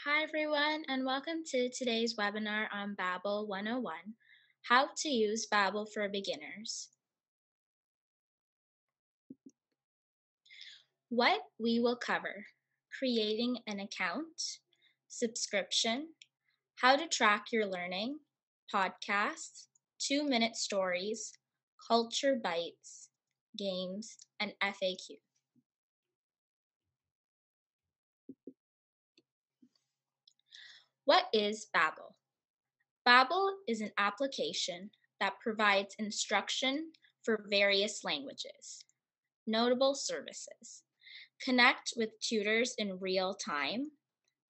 Hi, everyone, and welcome to today's webinar on Babbel 101, How to Use Babbel for Beginners. What we will cover: creating an account, subscription, how to track your learning, podcasts, 2-minute stories, culture bites, games, and FAQ. What is Babbel? Babbel is an application that provides instruction for various languages. Notable services: connect with tutors in real time.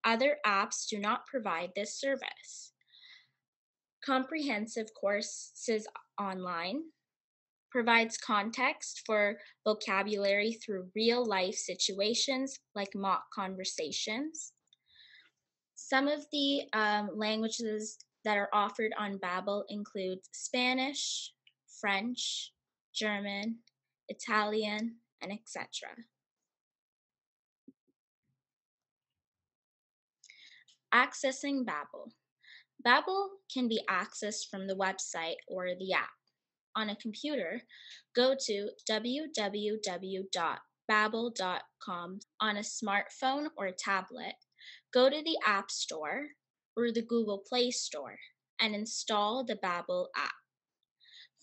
Other apps do not provide this service. Comprehensive courses online. Provides context for vocabulary through real life situations like mock conversations. Some of the languages that are offered on Babbel include Spanish, French, German, Italian, and etc. Accessing Babbel. Babbel can be accessed from the website or the app. On a computer, go to www.babbel.com. On a smartphone or tablet, go to the App Store or the Google Play Store and install the Babbel app.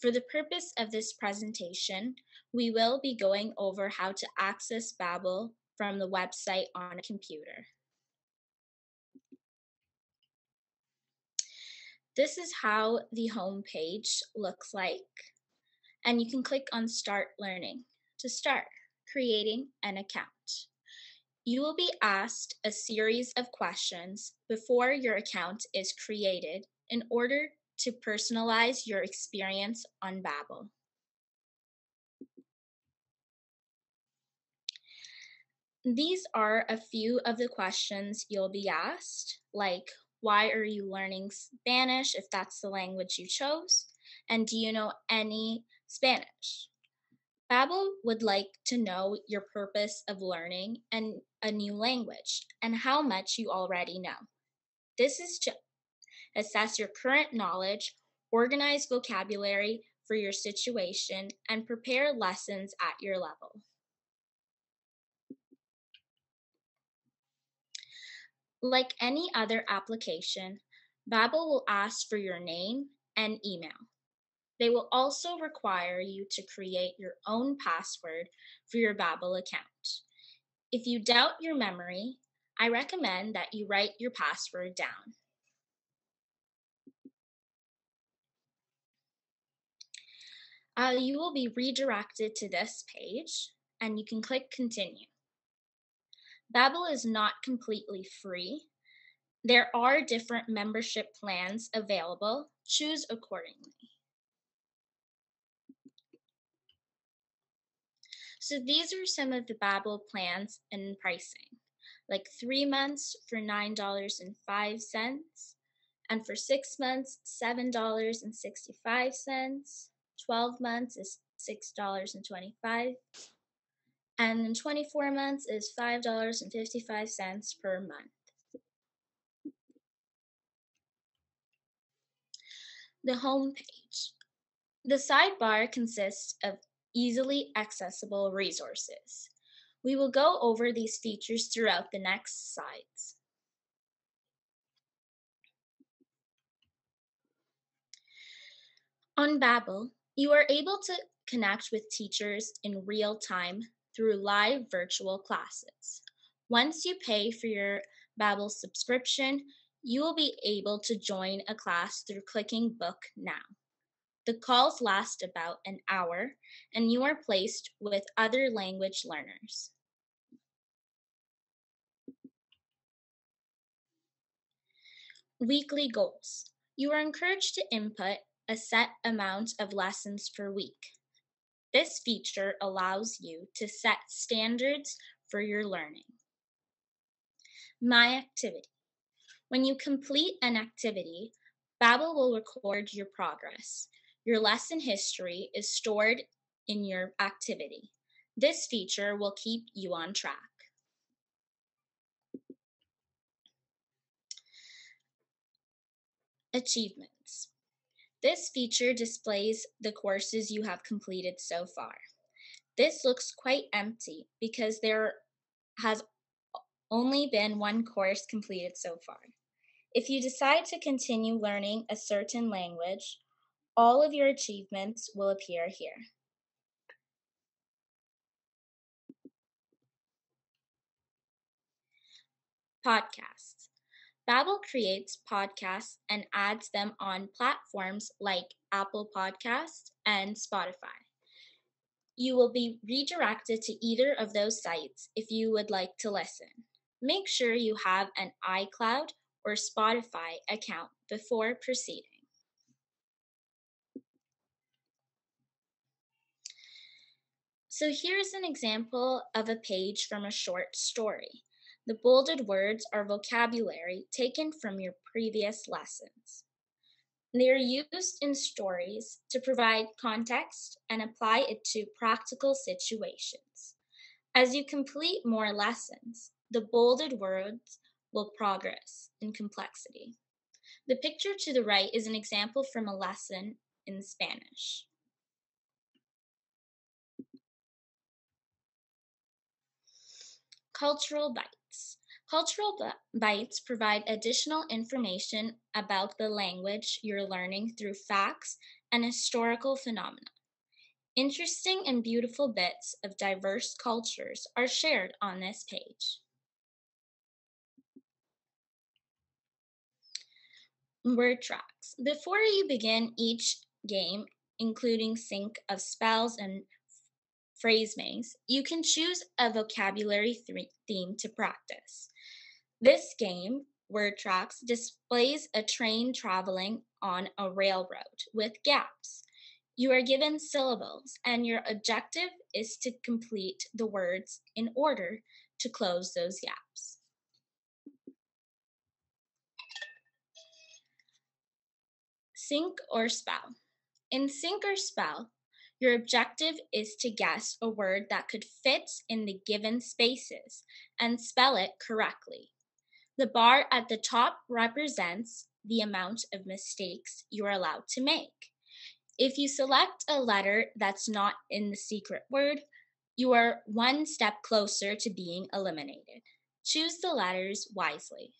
For the purpose of this presentation, we will be going over how to access Babbel from the website on a computer. This is how the home page looks like, and you can click on Start Learning to start creating an account. You will be asked a series of questions before your account is created in order to personalize your experience on Babbel. These are a few of the questions you'll be asked, like why are you learning Spanish if that's the language you chose? And do you know any Spanish? Babbel would like to know your purpose of learning a new language and how much you already know. This is to assess your current knowledge, organize vocabulary for your situation, and prepare lessons at your level. Like any other application, Babbel will ask for your name and email. They will also require you to create your own password for your Babbel account. If you doubt your memory, I recommend that you write your password down. You will be redirected to this page, and you can click Continue. Babbel is not completely free. There are different membership plans available. Choose accordingly. So these are some of the Babbel plans and pricing, like 3 months for $9.05, and for 6 months, $7.65. 12 months is $6.25, and then 24 months is $5.55 per month. The home page. The sidebar consists of easily accessible resources. We will go over these features throughout the next slides. On Babbel, you are able to connect with teachers in real time through live virtual classes. Once you pay for your Babbel subscription, you will be able to join a class through clicking Book Now. The calls last about an hour, and you are placed with other language learners. Weekly goals. You are encouraged to input a set amount of lessons per week. This feature allows you to set standards for your learning. My activity. When you complete an activity, Babbel will record your progress. Your lesson history is stored in your activity. This feature will keep you on track. Achievements. This feature displays the courses you have completed so far. This looks quite empty because there has only been one course completed so far. If you decide to continue learning a certain language, all of your achievements will appear here. Podcasts. Babbel creates podcasts and adds them on platforms like Apple Podcasts and Spotify. You will be redirected to either of those sites if you would like to listen. Make sure you have an iCloud or Spotify account before proceeding. So here's an example of a page from a short story. The bolded words are vocabulary taken from your previous lessons. They are used in stories to provide context and apply it to practical situations. As you complete more lessons, the bolded words will progress in complexity. The picture to the right is an example from a lesson in Spanish. Cultural bites. Bites provide additional information about the language you're learning through facts and historical phenomena. Interesting and beautiful bits of diverse cultures are shared on this page. Word tracks. Before you begin each game, including sync of spells and phrase maze, you can choose a vocabulary theme to practice. This game, Word Tracks, displays a train traveling on a railroad with gaps. You are given syllables, and your objective is to complete the words in order to close those gaps. Sync or spell. In Sync or Spell, your objective is to guess a word that could fit in the given spaces and spell it correctly. The bar at the top represents the amount of mistakes you are allowed to make. If you select a letter that's not in the secret word, you are one step closer to being eliminated. Choose the letters wisely.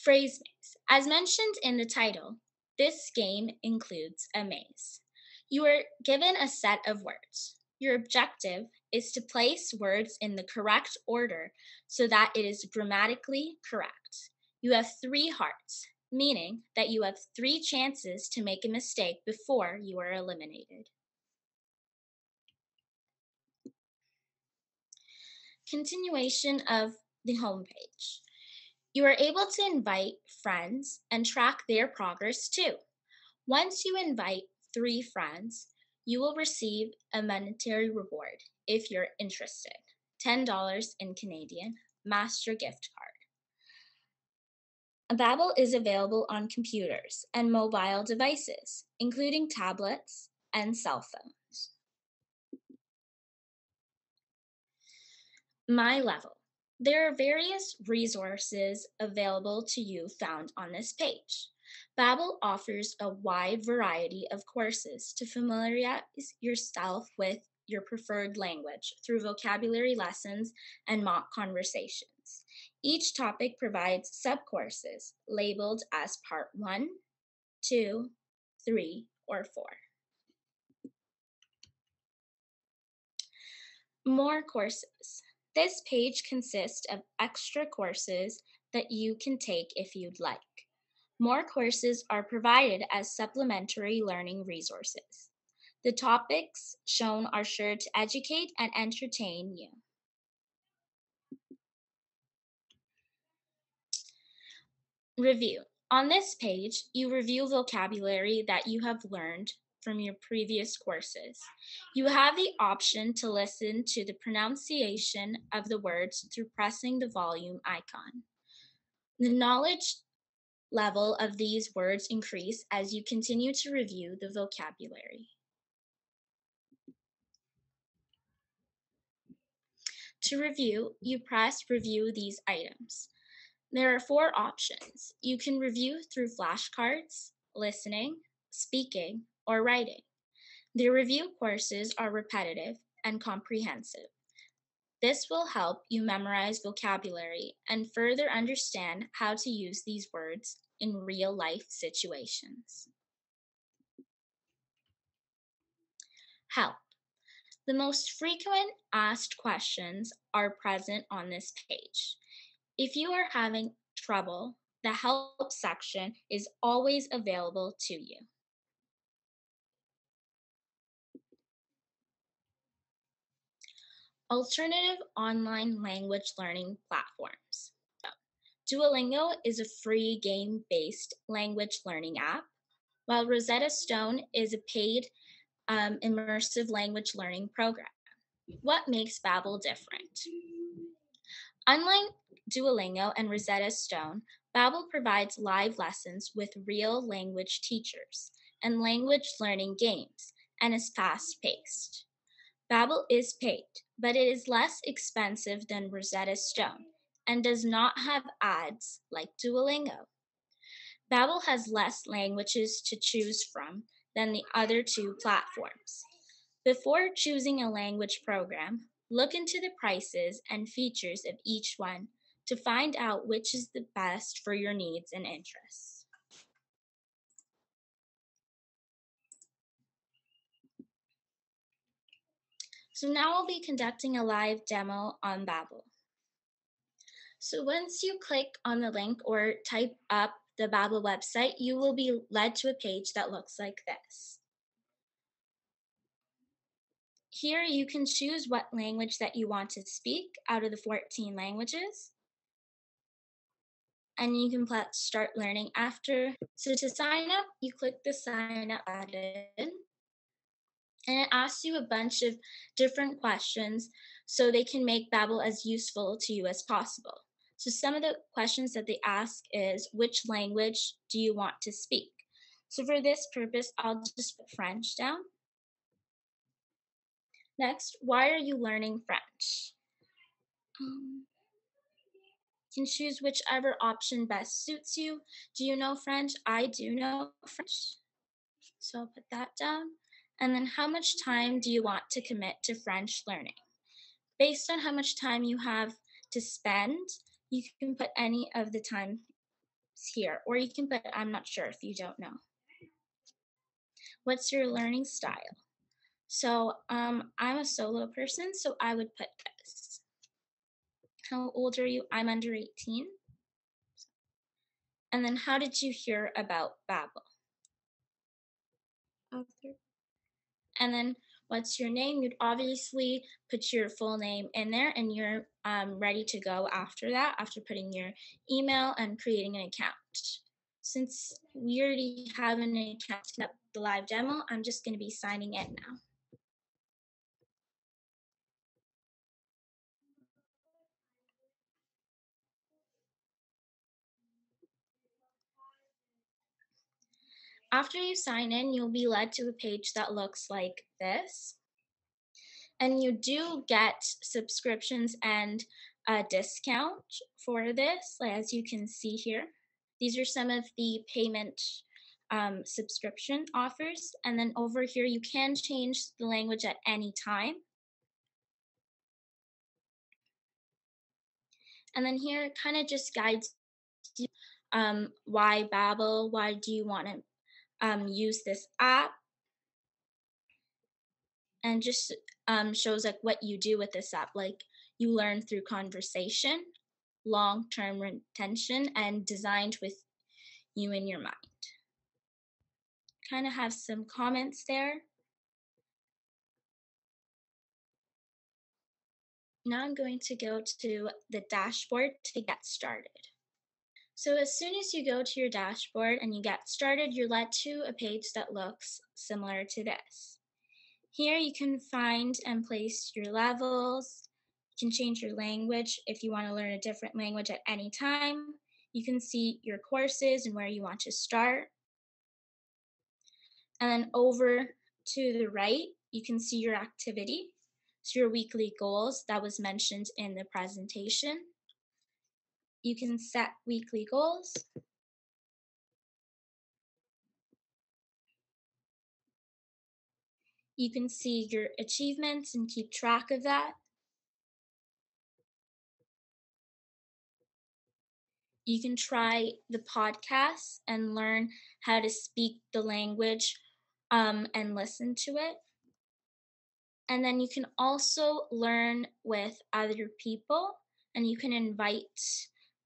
Phrase maze. As mentioned in the title, this game includes a maze. You are given a set of words. Your objective is to place words in the correct order so that it is grammatically correct. You have 3 hearts, meaning that you have 3 chances to make a mistake before you are eliminated. Continuation of the homepage. You are able to invite friends and track their progress too. Once you invite 3 friends, you will receive a monetary reward if you're interested. $10 in Canadian, Master gift card. Babbel is available on computers and mobile devices, including tablets and cell phones. My level. There are various resources available to you found on this page. Babbel offers a wide variety of courses to familiarize yourself with your preferred language through vocabulary lessons and mock conversations. Each topic provides subcourses labeled as Part 1, 2, 3, or 4. More courses. This page consists of extra courses that you can take if you'd like. More courses are provided as supplementary learning resources. The topics shown are sure to educate and entertain you. Review. On this page, you review vocabulary that you have learned from your previous courses. You have the option to listen to the pronunciation of the words through pressing the volume icon. The knowledge level of these words increase as you continue to review the vocabulary. To review, you press Review these items. There are four options. You can review through flashcards, listening, speaking, or writing. The review courses are repetitive and comprehensive. This will help you memorize vocabulary and further understand how to use these words in real life situations. Help. The most frequent asked questions are present on this page. If you are having trouble, the help section is always available to you. Alternative online language learning platforms. Duolingo is a free game based language learning app, while Rosetta Stone is a paid immersive language learning program. What makes Babbel different? Unlike Duolingo and Rosetta Stone, Babbel provides live lessons with real language teachers and language learning games and is fast-paced. Babbel is paid, but it is less expensive than Rosetta Stone and does not have ads like Duolingo. Babbel has less languages to choose from than the other two platforms. Before choosing a language program, look into the prices and features of each one to find out which is the best for your needs and interests. So now I'll be conducting a live demo on Babbel. So once you click on the link or type up the Babbel website, you will be led to a page that looks like this. Here you can choose what language that you want to speak out of the 14 languages. And you can start learning after. So to sign up, you click the sign up button and it asks you a bunch of different questions so they can make Babbel as useful to you as possible. So some of the questions that they ask is, which language do you want to speak? So for this purpose, I'll just put French down. Next, why are you learning French? You can choose whichever option best suits you. Do you know French? I do know French. So I'll put that down. And then how much time do you want to commit to French learning? Based on how much time you have to spend, you can put any of the time here, or you can put I'm not sure if you don't know. What's your learning style? So I'm a solo person, so I would put this. How old are you? I'm under 18. And then how did you hear about Babbel? Author. And then what's your name? You'd obviously put your full name in there and you're ready to go after that, after putting your email and creating an account. Since we already have an account set up the live demo, I'm just going to be signing in now. After you sign in, you'll be led to a page that looks like this. And you do get subscriptions and a discount for this, as you can see here. These are some of the payment subscription offers. And then over here, you can change the language at any time. And then here, it kind of just guides you why Babbel, why do you want to use this app, and just shows like what you do with this app. Like you learn through conversation, long-term retention, and designed with you in your mind. Kind of have some comments there. Now I'm going to go to the dashboard to get started. So as soon as you go to your dashboard and you get started, you're led to a page that looks similar to this. Here you can find and place your levels. You can change your language if you want to learn a different language at any time. You can see your courses and where you want to start. And then over to the right, you can see your activity. So your weekly goals that was mentioned in the presentation. You can set weekly goals. You can see your achievements and keep track of that. You can try the podcast and learn how to speak the language and listen to it. And then you can also learn with other people and you can invite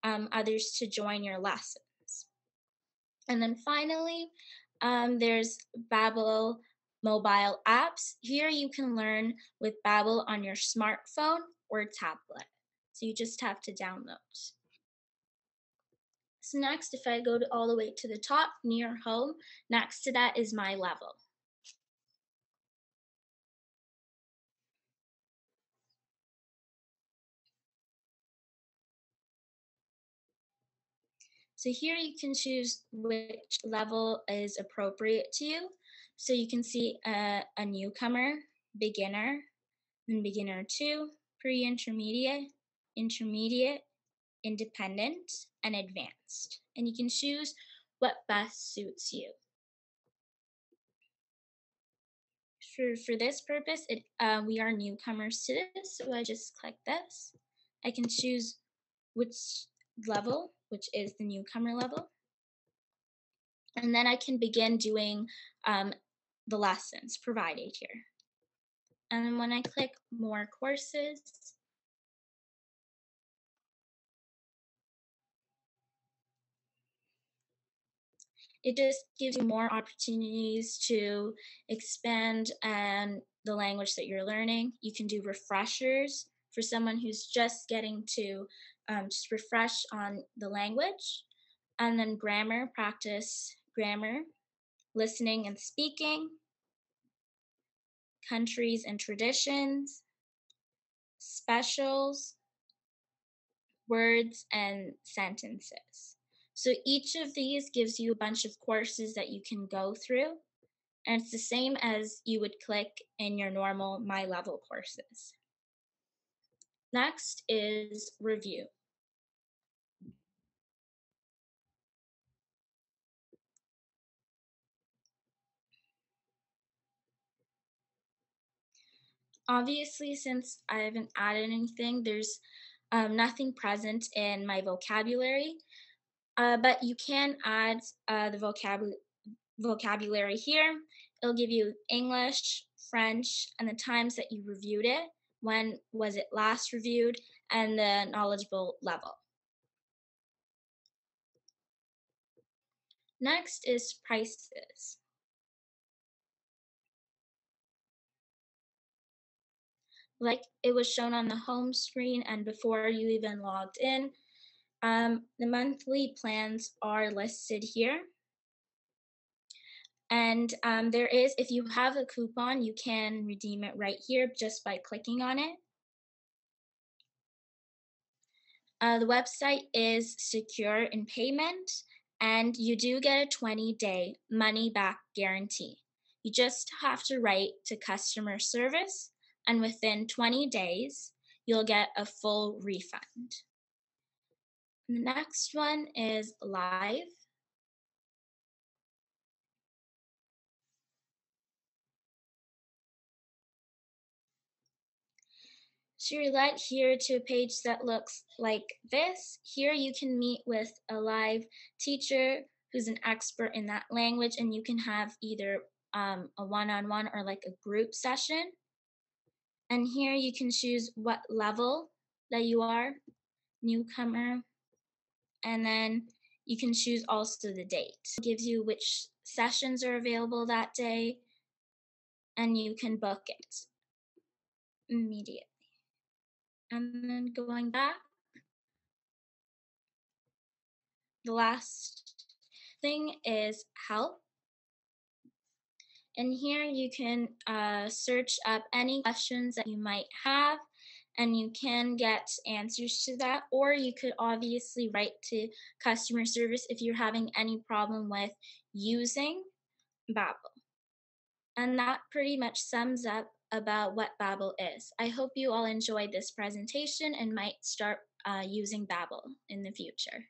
others to join your lessons. And then finally, there's Babbel mobile apps. Here you can learn with Babbel on your smartphone or tablet. So you just have to download. So next, if I go all the way to the top near home, next to that is my level. So here you can choose which level is appropriate to you. So you can see a newcomer, beginner, then beginner 2, pre-intermediate, intermediate, independent, and advanced. And you can choose what best suits you. For this purpose, we are newcomers to this, so I just click this. I can choose which level, which is the newcomer level. And then I can begin doing the lessons provided here. And then when I click more courses, it just gives you more opportunities to expand and the language that you're learning. You can do refreshers for someone who's just getting to just refresh on the language. And then grammar, practice grammar, listening and speaking, countries and traditions, specials, words, and sentences. So each of these gives you a bunch of courses that you can go through, and it's the same as you would click in your normal My Level courses. Next is review. Obviously, since I haven't added anything, there's nothing present in my vocabulary, but you can add the vocabulary here. It'll give you English, French, and the times that you reviewed it, when was it last reviewed, and the knowledgeable level. Next is prices. Like it was shown on the home screen and before you even logged in, the monthly plans are listed here. And there is, if you have a coupon, you can redeem it right here just by clicking on it. The website is secure in payment, and you do get a 20-day money back guarantee. You just have to write to customer service, and within 20 days, you'll get a full refund. The next one is live. So you're led here to a page that looks like this. Here you can meet with a live teacher who's an expert in that language, and you can have either a one-on-one or like a group session. And here you can choose what level that you are, newcomer, and then you can choose also the date. It gives you which sessions are available that day, and you can book it immediately. And then going back, the last thing is help. And here you can search up any questions that you might have, and you can get answers to that, or you could obviously write to customer service if you're having any problem with using Babbel. And that pretty much sums up about what Babbel is. I hope you all enjoyed this presentation and might start using Babbel in the future.